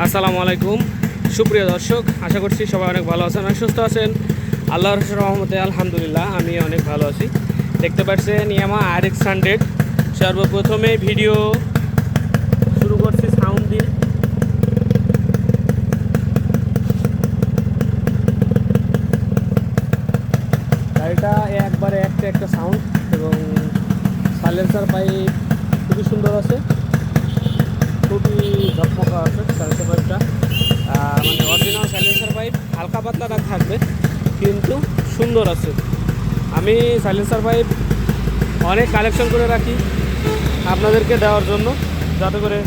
আসসালামু আলাইকুম সুপ্রিয় দর্শক, আশা করছি সবাই অনেক ভালো আছেন আর সুস্থ আছেন। আল্লাহর রহমতে আলহামদুলিল্লাহ আমি অনেক ভালো আছি। দেখতে পাচ্ছেন ইয়ামা RX 100। সর্বপ্রথমে ভিডিও শুরু করছি সাউন্ড দিয়ে। গাড়িটা একবারে একটা সাউন্ড এবং সাইলেন্সার পাইপ খুবই সুন্দর আছে, খুবই ঝকমকা আছে সাইলেন্সার পাইপটা। মানে অরিজিনাল সাইলেন্সার পাইপ, হালকা পাতলা দাগ থাকবে কিন্তু সুন্দর আছে। আমি সাইলেন্সার পাইপ অনেক কালেকশন করে রাখি আপনাদেরকে দেওয়ার জন্য, যাতে করে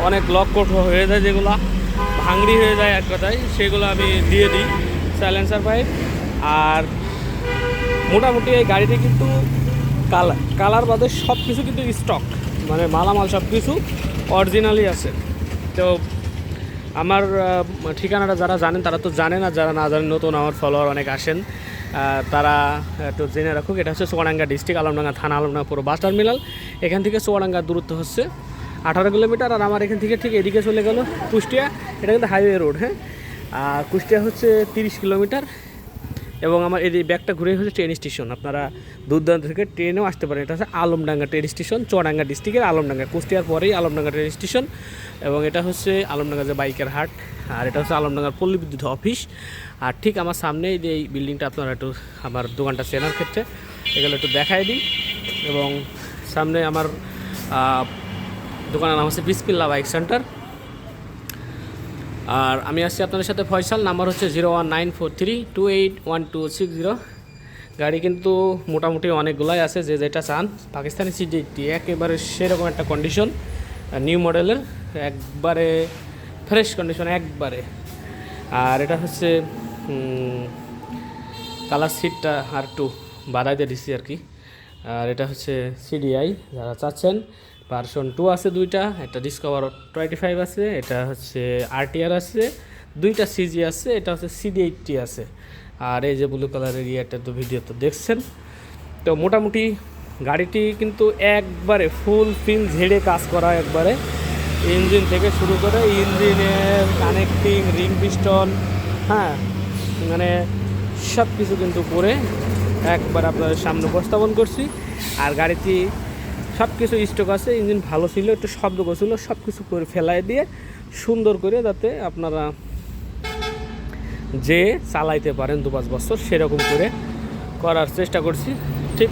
অনেক লক কোট হয়ে যায়, যেগুলো ভাঙড়ি হয়ে যায় এক কথায়, সেগুলো আমি দিয়ে দিই সাইলেন্সার পাইপ। আর মোটামুটি এই গাড়িটি কিন্তু কালার বাদে সব কিছু কিন্তু স্টক, মানে মালামাল সব কিছু অরিজিনালি আছে। তো আমার ঠিকানাটা যারা জানেন তারা তো জানেন, আর যারা না জানেন নতুন আমার ফলোয়ার অনেক আসেন, তারা একটু জেনে রাখুক। এটা হচ্ছে চুয়াডাঙ্গা ডিস্ট্রিক্ট, আলমডাঙ্গা থানা, আলমডাঙ্গা পুরো বাস টার্মিনাল। এখান থেকে চুয়াডাঙ্গার দূরত্ব হচ্ছে 18 কিলোমিটার। আর আমার এখান থেকে ঠিক এদিকে চলে গেল কুষ্টিয়া, এটা কিন্তু হাইওয়ে রোড। হ্যাঁ, আর কুষ্টিয়া হচ্ছে 30 কিলোমিটার। এবং আমার এই ব্যাগটা ঘুরে হচ্ছে ট্রেন স্টেশন, আপনারা দূর দূরান্ত থেকে ট্রেনেও আসতে পারেন। এটা হচ্ছে আলমডাঙ্গা ট্রেন স্টেশন, চুয়াডাঙ্গা ডিস্ট্রিক্টের আলমডাঙ্গা, কুষ্টিয়ার পরেই আলমডাঙ্গা ট্রেন স্টেশন। এবং এটা হচ্ছে আলমডাঙ্গা যে বাইকের হাট, আর এটা হচ্ছে আলমডাঙ্গার পল্লী বিদ্যুৎ অফিস। আর ঠিক আমার সামনে এই বিল্ডিংটা আপনারা একটু আমার দোকানটা চেনার ক্ষেত্রে এগুলো একটু দেখাই দিই। এবং সামনে আমার দোকানের নাম হচ্ছে বিসমিল্লাহ বাইক সেন্টার। আর আমি আসছি আপনাদের সাথে ফয়সাল, নাম্বার হচ্ছে 01943281260। গাড়ি কিন্তু মোটামুটি অনেকগুলাই আছে, যে যেটা চান। পাকিস্তানি CDT একেবারে সেরকম একটা কন্ডিশন, নিউ মডেলের, একবারে ফ্রেশ কন্ডিশন একবারে। আর এটা হচ্ছে কালার সিটটা আর একটু বাড়াইতে দিচ্ছি আর কি। আর এটা হচ্ছে CDI যারা চাচ্ছেন। ভার্সন 2 আছে দুইটা, একটা ডিসকভার 25 আছে, এটা হচ্ছে RTR আছে, দুইটা CG আছে, এটা হচ্ছে CD80 আছে। আর এই যে ব্লু কালারের ইয়েটা তো ভিডিও তো দেখছেন। তো মোটামুটি গাড়িটি কিন্তু একবারে ফুল ফিল ঝেড়ে কাজ করা, একবারে ইঞ্জিন থেকে শুরু করে ইঞ্জিনের কানেক্টিং, রিং পিস্টন, হ্যাঁ, মানে সব কিছু কিন্তু করে একবার আপনাদের সামনে উপস্থাপন করছি। আর গাড়িটি সব কিছু স্টক আছে, ইঞ্জিন ভালো ছিল, একটু শব্দ করছিল, সব কিছু করে ফেলাই দিয়ে সুন্দর করে যাতে আপনারা যে চালাইতে পারেন 2-5 বছর, সেরকম করে করার চেষ্টা করছি। ঠিক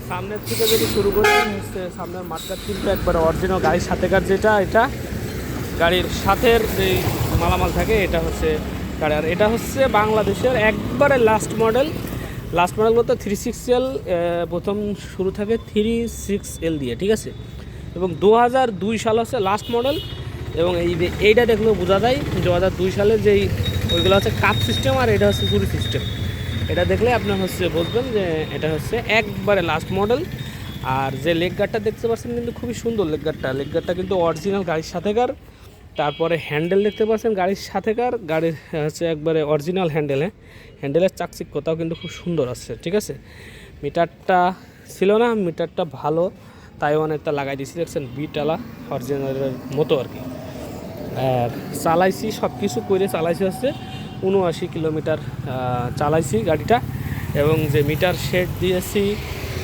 সামনের থেকে যদি শুরু করি, হচ্ছে সামনের মাঠটার কিন্তু একবারে অরিজিনাল গাড়ির সাথেকার, যেটা এটা গাড়ির সাথের যেই মালামাল থাকে, এটা হচ্ছে গাড়ি। আর এটা হচ্ছে বাংলাদেশের একবারে লাস্ট মডেল বলতে 36L, প্রথম শুরু থাকে 36L দিয়ে, ঠিক আছে। এবং 2002 সাল হচ্ছে লাস্ট মডেল। এবং এইটা দেখলেও বোঝা যায় 2002 সালের যেই ওইগুলো হচ্ছে কাপ সিস্টেম, আর এটা হচ্ছে চুরি সিস্টেম। এটা দেখলে আপনার হচ্ছে বুঝবেন যে এটা হচ্ছে একবারে লাস্ট মডেল। আর যে লেগ গার্ডটা দেখতে পাচ্ছেন কিন্তু খুবই সুন্দর লেগ গার্ডটা কিন্তু অরিজিনাল গাড়ির সাথেকার। তারপরে হ্যান্ডেল দেখতে পাচ্ছেন গাড়ির সাথেকার, গাড়ির হচ্ছে একবারে অরিজিনাল হ্যান্ডেল। হ্যাঁ, হ্যান্ডেলের চাকচিক্যতাও কিন্তু খুব সুন্দর আছে, ঠিক আছে। মিটারটা ছিল না, মিটারটা ভালো, তাই অনেকটা লাগাই দিয়েছি, দেখছেন বিটালা অরিজিনালের মতো আর কি। আর চালাইছি, সব কিছু করে চালাইছি হচ্ছে 79 কিলোমিটার চালাইছি গাড়িটা। এবং যে মিটার শেড দিয়েছি,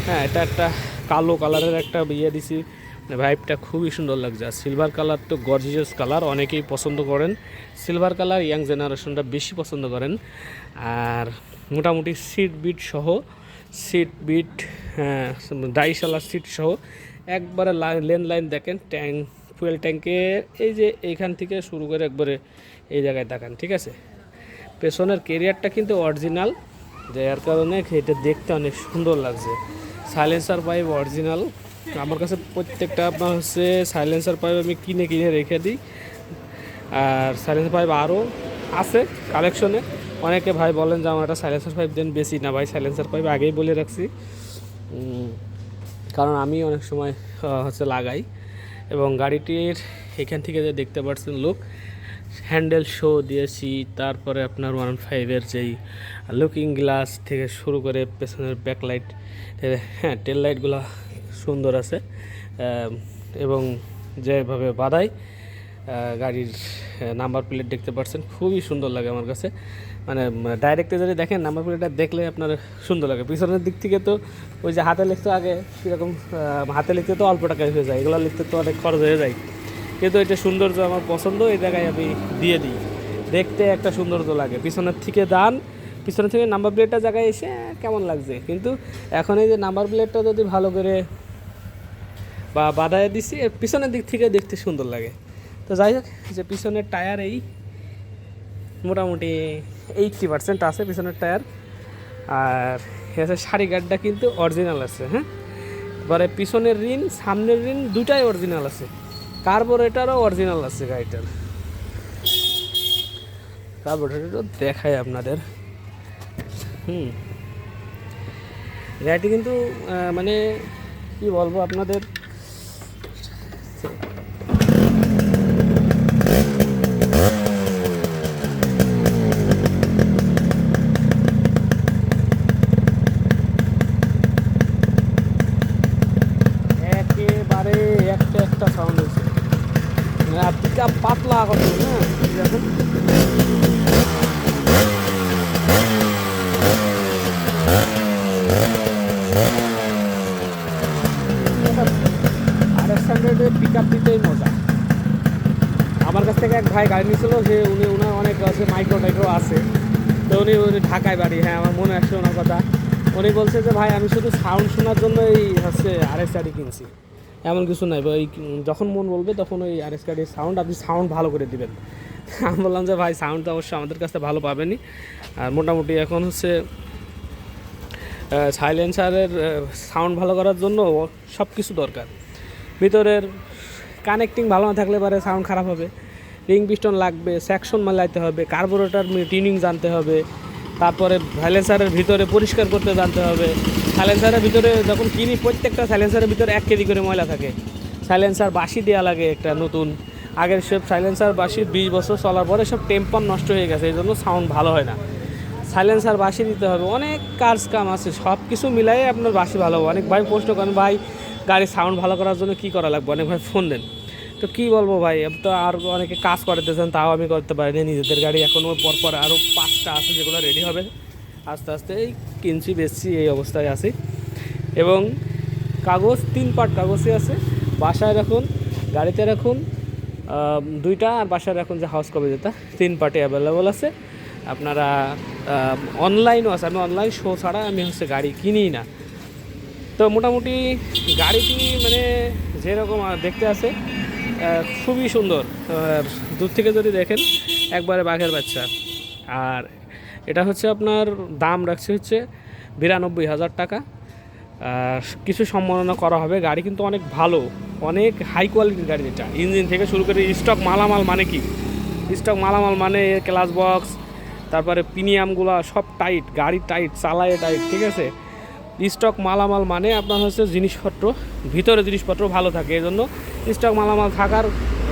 হ্যাঁ, এটা একটা কালো কালারের একটা ইয়ে দিছি, ভাইবটা খুবই সুন্দর লাগছে। আর সিলভার কালার তো গর্জিয়াস কালার, অনেকেই পছন্দ করেন সিলভার কালার, ইয়াং জেনারেশনটা বেশি পছন্দ করেন। আর মোটামুটি সিট বিট, হ্যাঁ, ডাইশালার সিট সহ একবারে লাইন দেখেন। ফুয়েল ট্যাঙ্কে এই যে এইখান থেকে শুরু করে একবারে এই জায়গায় দেখান, ঠিক আছে। পেছনের কেরিয়ারটা কিন্তু অরিজিনাল, যার কারণে এটা দেখতে অনেক সুন্দর লাগছে। সাইলেন্সার পাইপ অরিজিনাল, আমার কাছে প্রত্যেকটা আপনার হচ্ছে সাইলেন্সার পাইপ আমি কিনে রেখে দিই। আর সাইলেন্সার পাইপ আরও আছে কালেকশনে। অনেকে ভাই বলেন যে আমার একটা সাইলেন্সার পাইপ দেন, বেশি না ভাই, সাইলেন্সার পাইপ আগেই বলে রাখছি, কারণ আমি অনেক সময় হচ্ছে লাগাই। এবং গাড়িটির এখান থেকে যে দেখতে পাচ্ছেন লুক, হ্যান্ডেল শো দিয়েছি, তারপরে আপনার 115-এর যেই লুকিং গ্লাস থেকে শুরু করে পেছনের ব্যাকলাইট, হ্যাঁ, টেল লাইটগুলো সুন্দর আছে। এবং যেভাবে বাদায় গাড়ির নাম্বার প্লেট দেখতে পাচ্ছেন, খুবই সুন্দর লাগে আমার কাছে। মানে ডাইরেক্টে যদি দেখেন নাম্বার প্লেটটা দেখলে আপনার সুন্দর লাগে। পিছনের দিক থেকে তো ওই যে হাতে লিখতে আগে কীরকম, হাতে লিখতে তো অল্প টাকায় হয়ে যায়, এগুলো লিখতে তো অনেক খরচ হয়ে যায়, কিন্তু এটা সৌন্দর্য আমার পছন্দ, এই জায়গায় আমি দিয়ে দিই। দেখতে একটা সৌন্দর্য লাগে, পিছনের থেকে পিছনের থেকে নাম্বার প্লেটটা জায়গায় এসে কেমন লাগছে, কিন্তু এখন এই যে নাম্বার প্লেটটা যদি ভালো করে বা বাদায় দিছি, এর পিছনের দিক থেকে দেখতে সুন্দর লাগে। তো যাই হোক, যে পিছনের টায়ার এই মোটামুটি 80% আছে পিছনের টায়ার। আর হচ্ছে সারি গার্ডটা কিন্তু অরিজিনাল আছে। হ্যাঁ, এবারে পিছনের রিন সামনের রিন দুটাই অরিজিনাল আছে, কার্বোরেটারও অরিজিনাল আছে গাড়িটার। কার্বোরেটারও দেখায় আপনাদের। গাড়িটি কিন্তু মানে কি বলবো আপনাদের, একেবারে একটা সাউন্ড হচ্ছে, আর পিক আপ পাতলা করছে। হ্যাঁ, দেখুন RS100 পিক আপ দিতেই মজা। আমার কাছ থেকে এক ভাই গাড়ি নিয়েছিল, যে উনার অনেক আছে মাইক্রো টাইক্রো আছে, তো উনি ঢাকায় বাড়ি। হ্যাঁ, আমার মনে আসছে ওনার কথা। উনি বলছে যে ভাই আমি শুধু সাউন্ড শোনার জন্য এই হচ্ছে RS গাড়ি কিনছি, এমন কিছু নাই, ওই যখন মন বলবে তখন ওই RS গাড়ির সাউন্ড আপনি সাউন্ড ভালো করে দিবেন। আমি বললাম যে ভাই সাউন্ড তো অবশ্যই আমাদের কাছে ভালো পাবেনই। আর মোটামুটি এখন হচ্ছে সাইলেন্সারের সাউন্ড ভালো করার জন্য সব কিছু দরকার। ভিতরের কানেক্টিং ভালো না থাকলে পারে সাউন্ড খারাপ হবে, রিং পিস্টন লাগবে, সেকশন মালাইতে হবে, কার্বোরেটর টিউনিং জানতে হবে, তারপরে সাইলেন্সারের ভিতরে পরিষ্কার করতে জানতে হবে। সাইলেন্সারের ভিতরে যখন কিনি, প্রত্যেকটা সাইলেন্সারের ভিতরে 1 কেজি করে ময়লা থাকে। সাইলেন্সার বাসি দেওয়া লাগে একটা নতুন, আগের সব সাইলেন্সার বাসি 20 বছর চলার পরে সব টেম্পার নষ্ট হয়ে গেছে, এই জন্য সাউন্ড ভালো হয় না। সাইলেন্সার বাসি দিতে হবে, অনেক কাম আছে, সব কিছু মিলাই আপনার বাসি ভালো হবে। অনেক ভাই প্রশ্ন করেন ভাই গাড়ির সাউন্ড ভালো করার জন্য কী করা লাগবে, অনেক ভাই ফোন দেন। তো কী বলবো ভাই, তো আর অনেকে কাজ করতেছেন, তাও আমি করতে পারিনি। নিজেদের গাড়ি এখনও পরপর আরও 5টা আছে যেগুলো রেডি হবে, আস্তে আস্তে এই কিনছি বেচছি এই অবস্থায় আছি। এবং কাগজ 3 পার্ট কাগজই আছে, বাসায় রাখুন, গাড়িতে রাখুন 2টা, আর বাসায় রাখুন যে হাউস কপি, যেটা 3 পার্টে অ্যাভেলেবল আছে। আপনারা অনলাইনও আছে, আমি অনলাইন শো ছাড়া আমি হচ্ছে গাড়ি কিনিই না। তো মোটামুটি গাড়িটি মানে যেরকম দেখতে আছে খুবই সুন্দর, দূর থেকে যদি দেখেন একবারে বাঘের বাচ্চা। আর এটা হচ্ছে আপনার দাম রাখছে হচ্ছে 92,000 টাকা। কিছু সম্মাননা করা হবে। গাড়ি কিন্তু অনেক ভালো, অনেক হাই কোয়ালিটির গাড়ি। যেটা ইঞ্জিন থেকে শুরু করে স্টক মালামাল, মানে কি স্টক মালামাল মানে ক্লাচ বক্স, তারপরে প্রিমিয়ামগুলো সব টাইট, গাড়ি টাইট, চালায় টাইট, ঠিক আছে। স্টক মালামাল মানে আপনার হচ্ছে জিনিসপত্র, ভিতরে জিনিসপত্র ভালো থাকে, এই জন্য স্টক মালামাল থাকার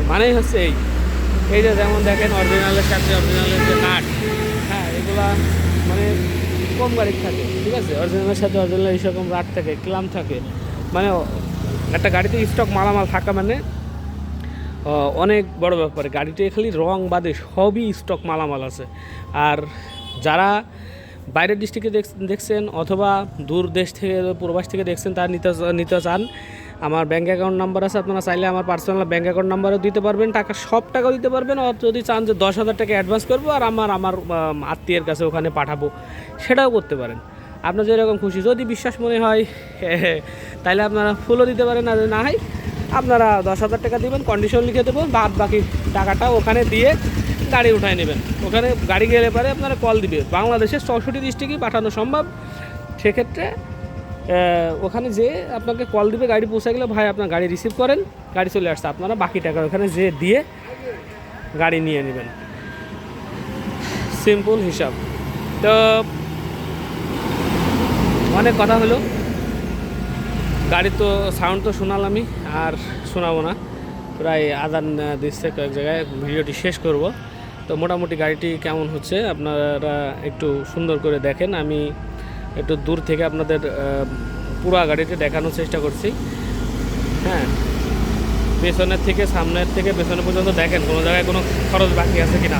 মানেই হচ্ছে এই যে যেমন দেখেন অরিজিনালের সাথে অরিজিনালের যে নাট, হ্যাঁ, এগুলা মানে কম গাড়ির থাকে, ঠিক আছে। অরিজিনালের সাথে অরিজিনাল এইরকম রাট থাকে, ক্লাম থাকে, মানে একটা গাড়িতে স্টক মালামাল থাকা মানে অনেক বড় ব্যাপার। গাড়িতে খালি রং বাদে সবই স্টক মালামাল আছে। আর যারা বাইরের ডিস্ট্রিক্টে দেখছেন অথবা দূর দেশ থেকে প্রবাস থেকে দেখছেন, তারা নিতে চান, আমার ব্যাঙ্ক অ্যাকাউন্ট নাম্বার আছে, আপনারা চাইলে আমার পার্সোনাল ব্যাঙ্ক অ্যাকাউন্ট নাম্বারও দিতে পারবেন, সব টাকাও দিতে পারবেন। যদি চান যে 10,000 টাকা অ্যাডভান্স করবো আর আমার আত্মীয়ের কাছে ওখানে পাঠাবো, সেটাও করতে পারেন, আপনার যেরকম খুশি। যদি বিশ্বাস মনে হয় তাহলে আপনারা ফুলও দিতে পারেন, আর না হয় আপনারা 10,000 টাকা দেবেন, কন্ডিশন লিখে দেবো, বাকি টাকাটা ওখানে দিয়ে গাড়ি উঠায় নেবেন। ওখানে গাড়ি গেলে পরে আপনারা কল দিবে, বাংলাদেশের 64 ডিস্ট্রিক্টই পাঠানো সম্ভব। সেক্ষেত্রে ওখানে যে আপনাকে কল দিবে, গাড়ি পৌঁছে গেলে ভাই আপনার গাড়ি রিসিভ করেন, গাড়ি চলে আসছে, আপনারা বাকি টাকা ওখানে যে দিয়ে গাড়ি নিয়ে নেবেন, সিম্পল হিসাব। তো অনেক কথা হলো, গাড়ি তো সাউন্ড তো শোনালামই, আর শোনাবো না, প্রায় আদান দিচ্ছে কয়েক জায়গায়, ভিডিওটি শেষ করব। তো মোটামুটি গাড়িটি কেমন হচ্ছে আপনারা একটু সুন্দর করে দেখেন। আমি একটু দূর থেকে আপনাদের পুরো গাড়িটি দেখানোর চেষ্টা করছি। হ্যাঁ, পেছনের থেকে সামনের থেকে পেছনে পর্যন্ত দেখেন কোনো জায়গায় কোনো খরচ বাকি আছে কিনা।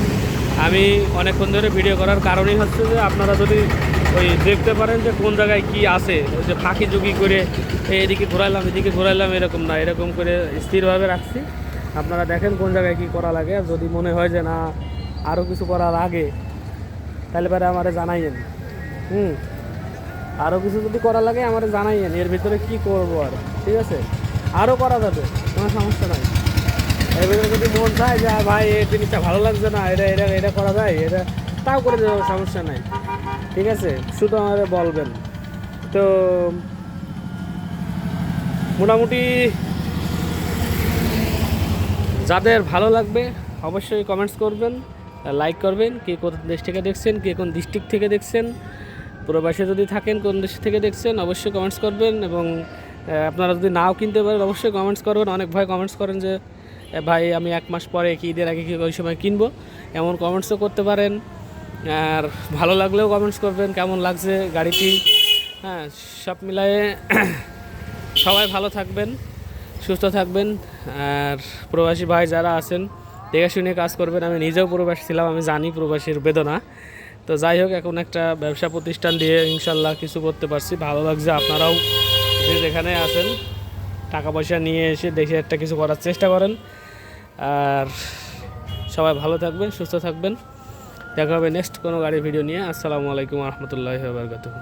আমি অনেকক্ষণ ধরে ভিডিও করার কারণই হচ্ছে যে আপনারা যদি ওই দেখতে পারেন যে কোন জায়গায় কি আছে, ওই যে ফাঁকি ঝুঁকি করে এদিকে ঘোরাইলাম এদিকে ঘোরাইলাম এরকম না, এরকম করে স্থিরভাবে রাখছি। আপনারা দেখেন কোন জায়গায় কি করা লাগে। আর যদি মনে হয় যে না আরও কিছু করার আগে, তাহলে পরে আমারে জানাইয়েন। আরও কিছু যদি করা লাগে আমারে জানাইয়েন, এর ভিতরে কি করবো আর, ঠিক আছে? আরও করা যাবে, কোনো সমস্যা নাই। এর ভিতরে যদি মন চায় যে ভাই এই জিনিসটা ভালো লাগছে না, এটা এটা এটা করা যায়, এটা তাও করে দেবো, সমস্যা নাই, ঠিক আছে? শুধু আমাদের বলবেন। তো মোটামুটি যাদের ভালো লাগবে অবশ্যই কমেন্টস করবেন, লাইক করবেন। কে কোন দেশ থেকে দেখছেন, কে কোন ডিস্ট্রিক্ট থেকে দেখছেন, প্রবাসে যদি থাকেন কোন দেশ থেকে দেখছেন অবশ্যই কমেন্টস করবেন। এবং আপনারা যদি নাও কিনতে পারেন অবশ্যই কমেন্টস করবেন। অনেক ভাই কমেন্টস করেন যে ভাই আমি 1 মাস পরে কি ঈদের আগে কি ওই সময় কিনবো, এমন কমেন্টসও করতে পারেন। আর ভালো লাগলেও কমেন্টস করবেন কেমন লাগছে গাড়িটি। হ্যাঁ, সব মিলায়ে সবাই ভালো থাকবেন, সুস্থ থাকবেন। আর প্রবাসী ভাই যারা আছেন দেখে শুনে কাজ করবেন। আমি নিজেও প্রবাসী ছিলাম, আমি জানি প্রবাসীর বেদনা। তো যাই হোক, এখন একটা ব্যবসা প্রতিষ্ঠান দিয়ে ইনশাল্লাহ কিছু করতে পারছি, ভালো লাগছে। আপনারাও যে যেখানে আছেন টাকা পয়সা নিয়ে এসে দেখে একটা কিছু করার চেষ্টা করেন। আর সবাই ভালো থাকবেন, সুস্থ থাকবেন। দেখা হবে নেক্সট কোনো গাড়ির ভিডিও নিয়ে। আসসালামু আলাইকুম ওয়া রাহমাতুল্লাহি ওয়া বারাকাতুহু।